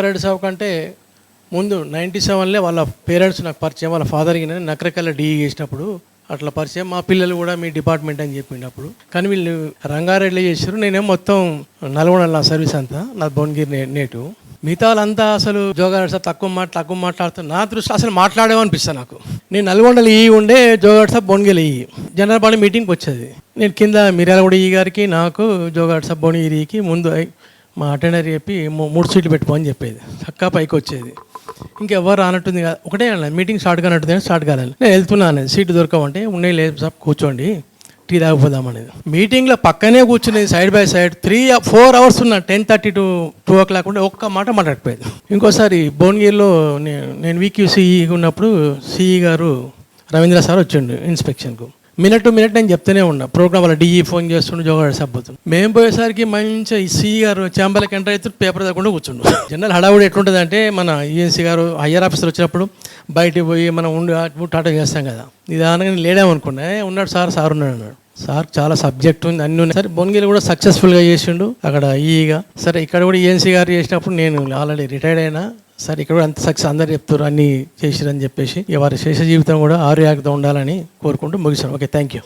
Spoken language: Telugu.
జోగారెడ్డి సాబ్ కంటే ముందు 97లో వాళ్ళ పేరెంట్స్ నాకు పరిచయం, వాళ్ళ ఫాదర్కి నేను నకరకల్లా డిఈ చేసినప్పుడు అట్లా పరిచయం. మా పిల్లలు కూడా మీ డిపార్ట్మెంట్ అని చెప్పిండప్పుడు. కానీ వీళ్ళు రంగారెడ్డిలో చేశారు, నేనేమో మొత్తం నల్గొండ సర్వీస్ అంతా నా భువనగిరి నేటివ్. మిగతా వాళ్ళంతా అసలు జోగారెడ్డి సాబ్ తక్కువ మాట్లాడుతూ నా దృష్టిలో అసలు మాట్లాడేమనిపిస్తాను నాకు. నేను నల్గొండలో ఈ ఉండే జోగారెడ్డి సాబ్ భువనగిరి జనరల్ బాడీ మీటింగ్కి వచ్చేది. నేను కింద మిర్యాలగూడ ఈ గారికి నాకు జోగారెడ్డి సాబ్ భువనగిరికి ముందు మా అటెండర్ చెప్పి 3 సీట్లు పెట్టుకోమని చెప్పేది. చక్కా పైకి వచ్చేది. ఇంకెవ్వరు రానట్టుంది కదా, ఒకటే అన్నది మీటింగ్ స్టార్ట్ కానట్టుంది, స్టార్ట్ కాలేదు. నేను వెళ్తున్నాను, సీటు దొరకమంటే ఉన్నాయి లేదు సార్ కూర్చోండి టీ తాగిపోదామనేది. మీటింగ్లో పక్కనే కూర్చునేది సైడ్ బై సైడ్ 3-4 అవర్స్ ఉన్నా 10:30 to 2 o'clock ఉంటే ఒక్క మాట మాట్లాడిపోయేది. ఇంకోసారి భువనగిరిలో నేను వీక్యూసీఈ ఉన్నప్పుడు సిఈ గారు రవీంద్ర సార్ వచ్చిండు ఇన్స్పెక్షన్కు. మినిట్ టు మినిట్ నేను చెప్తూనే ఉన్నా. ప్రోగ్రామ్ వల్ల డిఈ ఫోన్ చేస్తుండే జోగారెడ్డి సాబ్ పోతుంది. మేము పోయేసరికి మంచి సిఈ గారు ఛాంబర్కి ఎంటర్ అయితే పేపర్ తగ్గకుండా కూర్చుండు. జనరల్ హడావుడి ఎట్లుంటుంది అంటే మన ఈఎన్సీ గారు హయ్యర్ ఆఫీసర్ వచ్చినప్పుడు బయటికి పోయి మనం ఉండి టాటా చేస్తాం కదా, నిదానంగా లేడామనుకున్నా ఉన్నాడు సార్ ఉన్నాడు అన్నాడు. సార్ చాలా సబ్జెక్ట్ ఉంది, అన్నీ ఉన్నాయి. సరే భువనగిరి కూడా సక్సెస్ఫుల్గా చేసిండు అక్కడ ఈగా. సరే ఇక్కడ కూడా ఈఎన్సీ గారు చేసినప్పుడు నేను ఆల్రెడీ రిటైర్డ్ అయినా. సరే ఇక్కడ కూడా అంత సక్సెస్ అందరు చెప్తారు అన్నీ చేసిరని చెప్పేసి వారి శేష జీవితం కూడా ఆరోగ్యంగా ఉండాలని కోరుకుంటూ ముగిస్తాను. Okay, thank you.